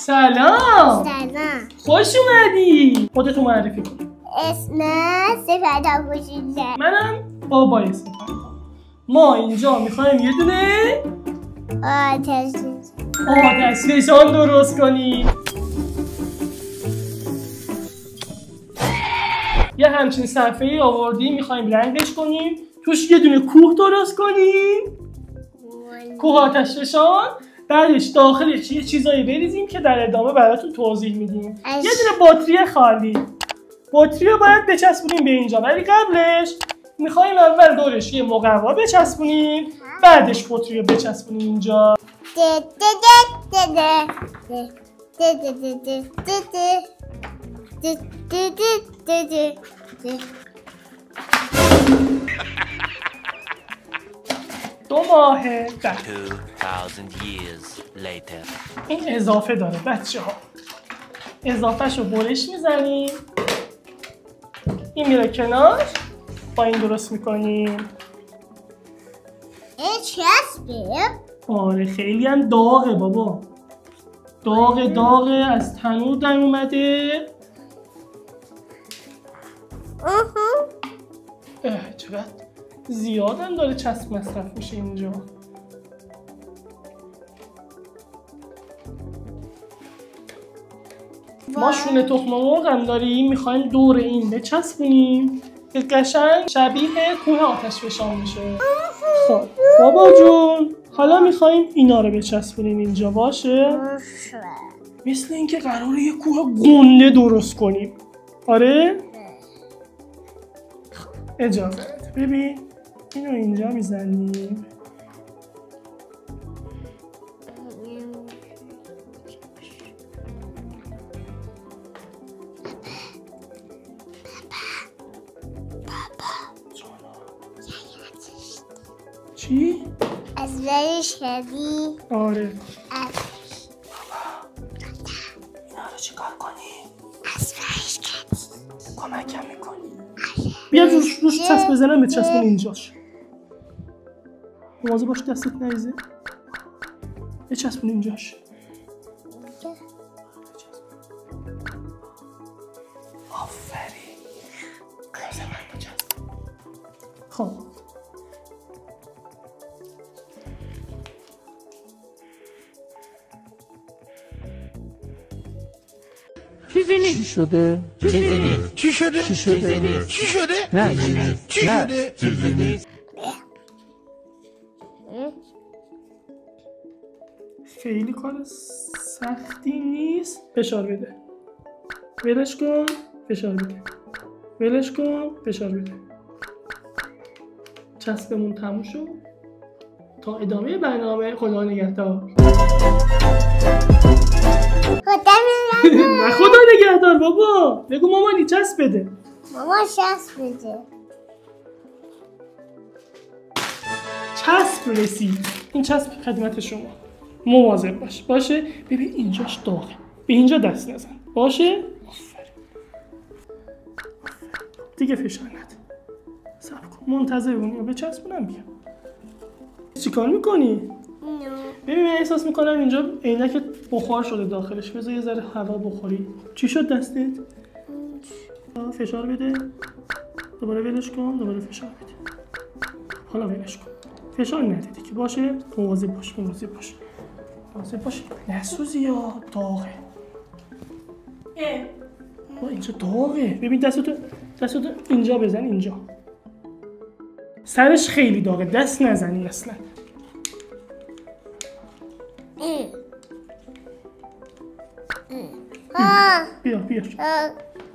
سلام. سلام. خوش اومدی. خودتو معرفی کن. اسم سپیدم پوشیده. منم بابای سپیدم. ما اینجا میخوایم یه دونه آتش فشان درست کنیم. یه همچین صفحه‌ای آوردیم میخوایم رنگش کنیم. توش یه دونه کوه درست کنیم. کوه آتش فشان. بعدش داخلش یه چیزایی بریزیم که در ادامه براتون توضیح میدیم. یه دونه باتری خالی. باتری رو باید بچسبونیم به اینجا، ولی قبلش میخوایم اول دورش یه مقوا بچسبونیم، بعدش باتری رو بچسبونیم اینجا. دو ماه بعد 2000 years later. این اضافه داره بچه ها. اضافهش رو برش میزنیم، این میره کنار، با این درست میکنیم. این چسبه؟ آره خیلی هم داغه بابا. داغه از تنور در اومده. چقدر زیاد هم داره چسب مصرف میشه اینجا. ما شونه تخم مرغ هم داریم، میخوایم دور این بچسبونیم که قشنگ شبیه کوه آتش فشان میشه. خب بابا جون حالا میخوایم اینا رو بچسبونیم اینجا، باشه؟ مثل اینکه قراره یه کوه گنده درست کنیم. آره؟ اجازه بده. ببین اینو اینجا میزنیم. چی؟ از برش کردی؟ آره. اینا رو چیکار کنی؟ از برش کردی؟ کمکم میکنی؟ بیا روش چسب بزنم به چسبون اینجاش. مواظب باش دستت نریزه. به چسبون اینجاش. آفرین. کلاس من بچسب. خب چیزی نیست. چی شده؟ چیزی نیست. چی شده؟ چیزی نیست. چی شده؟ نه چی شده؟ چیزی نیست. خیلی کار سختی نیست. فشار بده. ولش کن. فشار بده. ولش کن. فشار بده. چسبمون تموم شد. تا ادامه برنامه خدا نگهدار. نه خدا نگهدار بابا. بگو مامانی چسب بده. ماما چسب بده. چسب رسید. این چسب خدمت شما. مواظب باش. باشه؟ ببین اینجاش داغه. به اینجا دست نزن. باشه؟ آفرین. دیگه فشار نده. صبر کن. منتظر بمون. بچسبونم بیام. چی کار میکنی؟ ببین من احساس میکنم اینجا عینک بخار شده داخلش. بذار یه ذره هوا بخوری. چی شد دستت؟ فشار بده. دوباره ولش کن. دوباره فشار بده. حالا ولش کن. فشار نده که باشه. مواظب باش. مواظب باش. نسوزی یا داغه. اینجا داغه. ببین دستتو اینجا بزن. اینجا سرش خیلی داغه. دست نزنی اصلا. بیا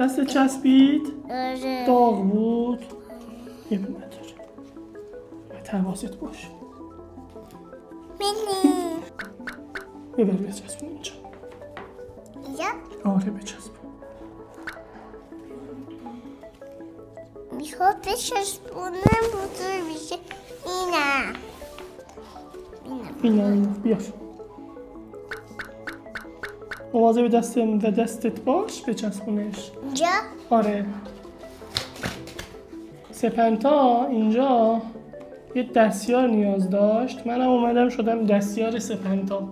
دست چسبید. داغ بود. یه نداره. حواست باش. ببر بچسبون اینجا. آره بچسبون. میخواد بچسبونم بزرگ میشه. اینم بیا. مواظب دستت باش. بچسبونش. اینجا؟ آره. سپنتا اینجا یه دستیار نیاز داشت. منم اومدم شدم دستیار سپنتا.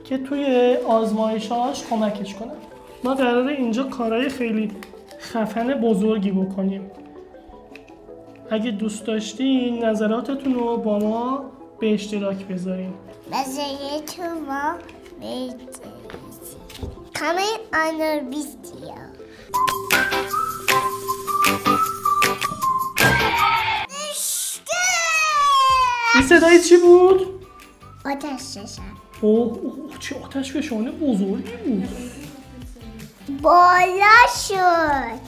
که توی آزمایشاش کمکش کنم. ما قراره اینجا کارهای خیلی خفن بزرگی بکنیم. اگه دوست داشتین نظراتتون رو با ما به اشتراک بذارین. نظراتتون ما بذارید. Comment on our video. این صدای چی بود؟ آتش فشان. اوه چه آتش فشان بزرگی بود. بالا شد.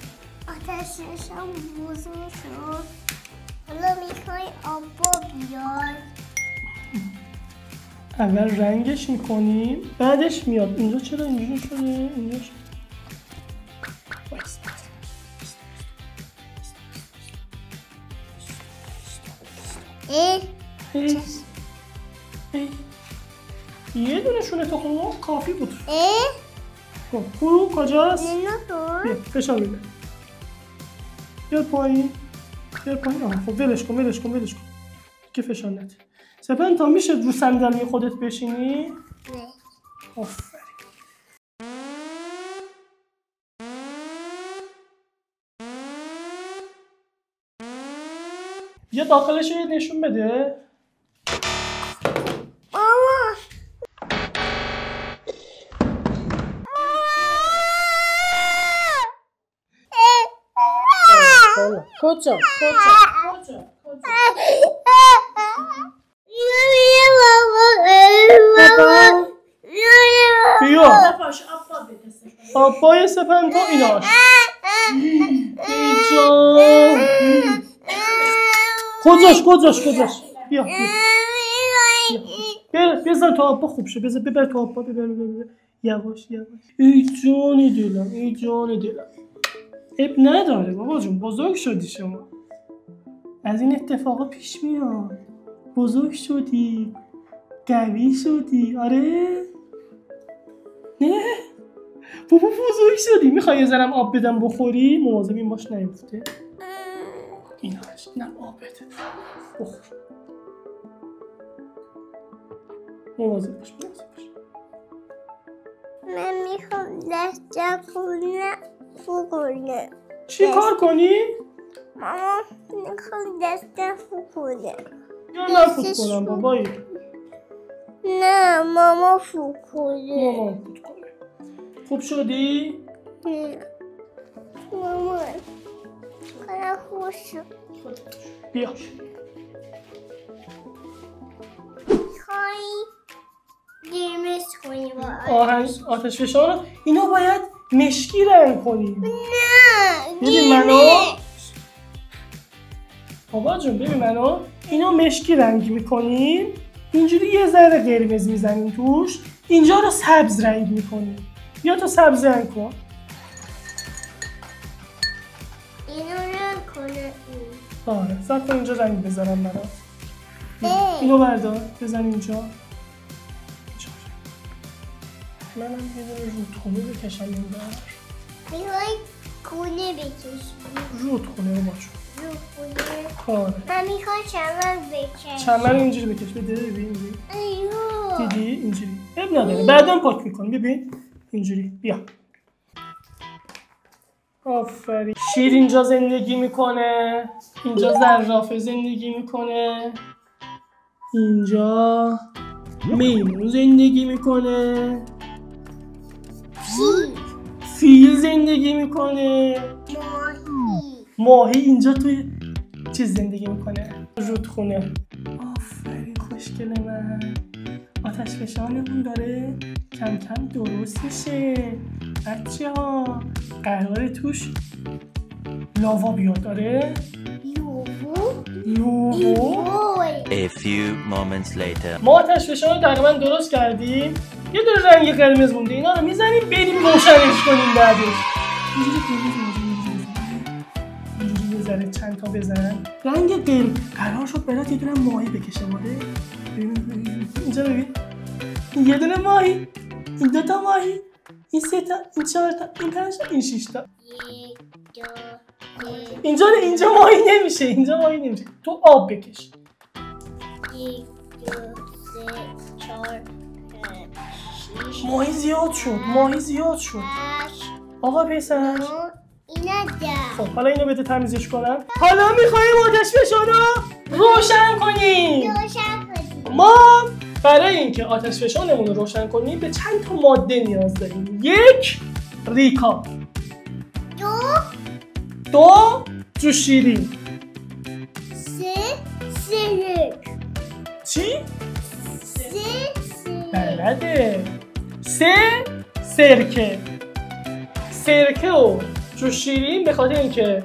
آتش فشان بزرگ شد. حالا میخوای آبا بیاد. اول رنگش میکنیم بعدش میاد. اینجا چرا اینجوری شده؟ اینجا شده. یه دونه شونه تخم کافی بود. خب فرو کجاست؟ بیا فشار بده. بیار پایین. خب ولش کن. که فشار نده. سپن تا میشه رو صندلی خودت بشینی؟ نه. آفرین. بیا داخلش رو نشون بده. کجا؟ بیا آبای سپن تا ایناش. کجاش بیا بزن تا آبا خوب شه. ببر تا آبا ببر یواش ای جان دلم اب نداره بابا جون. بزرگ شدی شما. از این اتفاقا پیش میاد. بزرگ شدی قوی شدی. آره نه بابا بزرگ شدی. میخوای یه ذرم آب بدم بخوری؟ مواظب باش نیفته. ایناش نه آب بده بخور. مواظب باش. من میخوام دستم فوکنه. چی کار کنی؟ ماما میخوام دستم فوکنه. یا نفوت کنم بابایی. نه ماما فوکنه. ماما فوت کنه. خوب شدی؟ نه ماما کنم خوب شد. بیا میخوایی قرمز کنی با آهنگ آتش فشان. اینو باید مشکی رنگ کنی. نه ببین منو بابا جون. ببین منو اینو مشکی رنگ میکنیم. اینجوری یه ذره قرمز میزنیم توش. اینجا رو سبز رنگ میکنیم. بیا تو سبز رنگ کن. اینو رنگ کنه. آره صبر کن اینجا رنگ بذارم برات. اینو بردار بزن اینجا. منم یه دونه رودخونه بکشم اینجا. میخوای کونه بکشی. رودخونه رو باش. رودخونه. آره من میخوام چمن بکشم. چمن اینجوری بکش. بده ببین. ایوه. دیدی اینجوری. اب نداره بعدم پاک میکنی. ببین اینجوری. بیا آفرین. شیر اینجا زندگی میکنه. اینجا زرافه زندگی میکنه. اینجا میمون زندگی میکنه. فیل زندگی میکنه. ماهی اینجا توی چیز زندگی میکنه. رودخونه. آفرین خوشگل من. آتش فشانمون داره کم کم درست میشه. بچه ها قراره توش لاوا بیاد. داره یوهو. A few moments later. ما آتش فشان رو تقریبا درست کردیم. یه دونه رنگ قرمز مونده. اینا رو میزنیم بریم روشنش کنیم بعدش. اینجوری یه ذره چند تا بزن. رنگ قرمز قرار شد برات یه دونه ماهی بکشه. ماده اینجا ببین. این یه دونه ماهی. این دو تا ماهی. این سه تا. این چهار تا. این پنج تا. این شش تا. اینجا ماهی نمیشه. اینجا ماهی نمیشه. تو آب بکش. 1 2 3 4 5 6 ماهی زیاد شد. ماهی زیاد شد. 8 آقا پیسر. 9 اینا 10 خب حالا اینو بده تمیزش کنم. حالا میخوایم آتشفشان رو روشن کنیم. روشن کنید. ما برای اینکه آتشفشانمون رو روشن کنیم به چند تا ماده نیاز داریم. 1 ریکا، 2 جوش شیرین، 3 سرک، چی؟ 3 بلده. 3 سرکه. سرکه و جوش شیرین به خاطر اینکه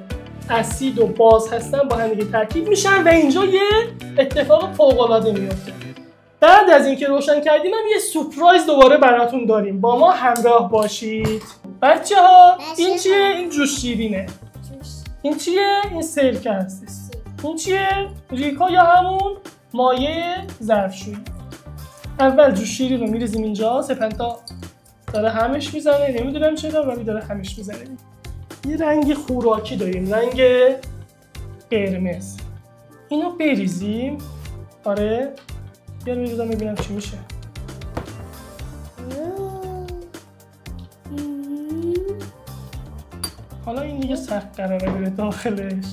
اسید و باز هستن با هم دیگه ترکیب میشن و اینجا یه اتفاق فوق‌العاده میفته. بعد از اینکه روشن کردیم هم یه سورپرایز دوباره براتون داریم. با ما همراه باشید. بچه‌ها این چیه؟ این جوش شیرینه. این چیه؟ این سرکه هستش. این چیه؟ ریکا یا همون مایع ظرفشویی. اول جوش شیرین رو میریزیم اینجا. سپنتا داره همش میزنه، نمیدونم چرا ولی داره همش میزنه. یه رنگ خوراکی داریم، رنگ قرمز. اینو بریزیم. آره بیار میریزم ببینم چی میشه. حالا این دیگه سخت قراره بره داخلش.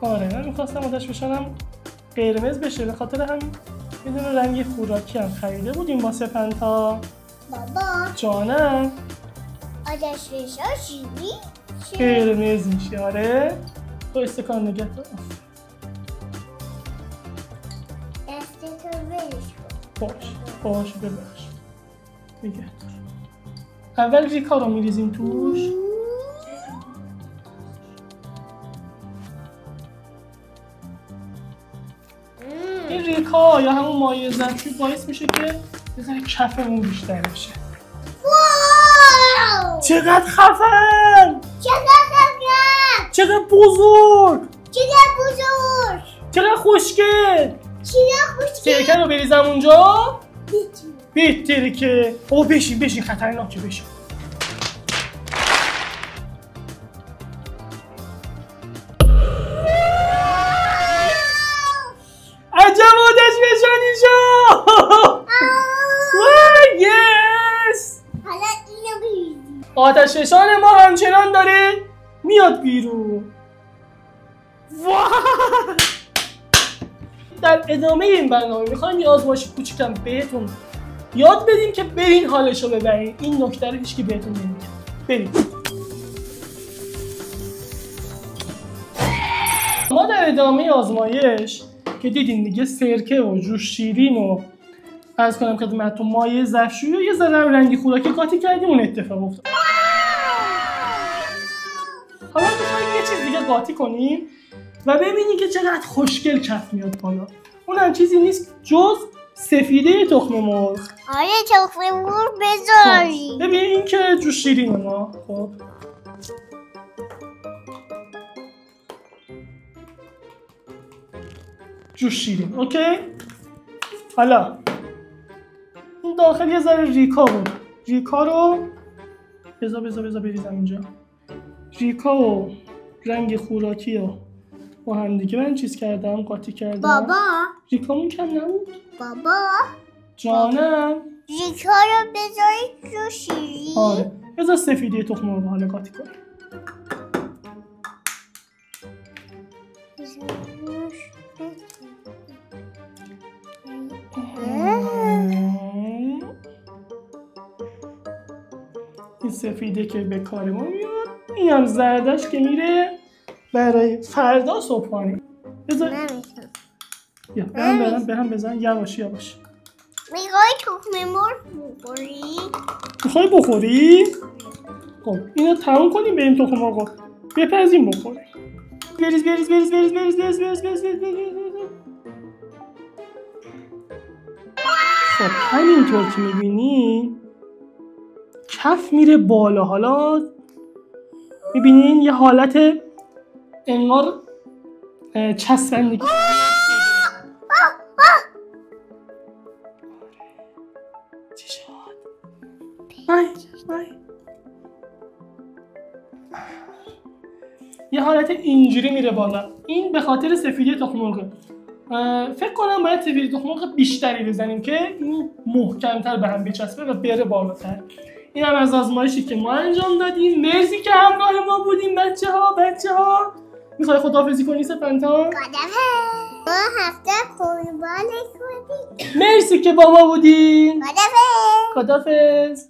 آره من میخواستم آتشفشانم قرمز بشه، به خاطر هم میدونه رنگ خوراکی هم خریده بودیم با سپنتا. بابا جانم آتشفشان چی؟ قرمز میشه. آره تو استکان نگه دار. دستتو بریش کن. باش ببخش نگه دار. اول ریکا رو میریزیم توش. این ریکا یا همون مایع ظرفشویی باعث میشه که یه ذره کفمون بیشتر بشه. واو چقدر خفن! چقدر بزرگ! چقدر خوشگل! سرکه رو بریزم اونجا؟ بهتره که او بشین خطرناکه بشین. عجب آتشفشانی شد! یس! حالا اینو بریزیم. آتشفشان ما همچنان داره میاد بیرون. وای! در ادامه این برنامه میخوایم یه آزمایش کوچیکم بهتون یاد بدیم که برین حالشو ببرین. این نکته رو هیچکی بهتون نمیگه. بریم. ما در ادامه آزمایش که دیدین دیگه سرکه و جوش شیرین و عرض کنم خدمتتون مایع ظرفشویی و یه ذره رنگی خوراکی قاطی کردیم، اون اتفاق افتاد. حالا می‌خوایم یه چیز دیگه قاطی کنیم و ببینید که چقدر خوشگل کف میاد بالا. اون هم چیزی نیست جز سفیده تخم مرغ. آره تخم مرغ بذاری. ببین این که جوش شیرین ما. خب جوش شیرین اوکی. حالا این داخل یه ذره ریکا بود. ریکا رو بذار بریزم اینجا. ریکا و رنگ خوراکی رو با هم دیگه من چیز کردم، قاطی کردم. بابا ریکامون کم نبود؟ بابا جانم ریکا رو بذاری جو شیرین. آره بذار سفیده تخم مرغ حالا قاطی کنیم. این سفیده که به کار ما میاد، این هم زردش که میره برای فردا صبحانه. بذار یا به هم بزن. یواش میخوای تخم مرغ بخوری؟ میخوای بخوری؟ خب اینو تموم کنیم بریم تخم مرغ بپزیم بخوریم. بریز. خب همینطور که میبینین کف میره بالا. حالا میبینین یه حالت انگار چسبندگی. چی شد؟ یه حالت اینجوری میره بالا. این به خاطر سفیدی تخم مرغه. فکر کنم باید تفیری تخم مرغ بیشتری بزنیم که این محکمتر به هم بچسبه و بره بالاتر. این هم از آزمایشی که ما انجام دادیم. مرسی که همراه ما بودیم بچه ها. میخوای خداحافظی کنی سپنتا؟ ما هفته قربانش بودیم. مرسی که با ما بودین. خداحافظ. خداحافظ.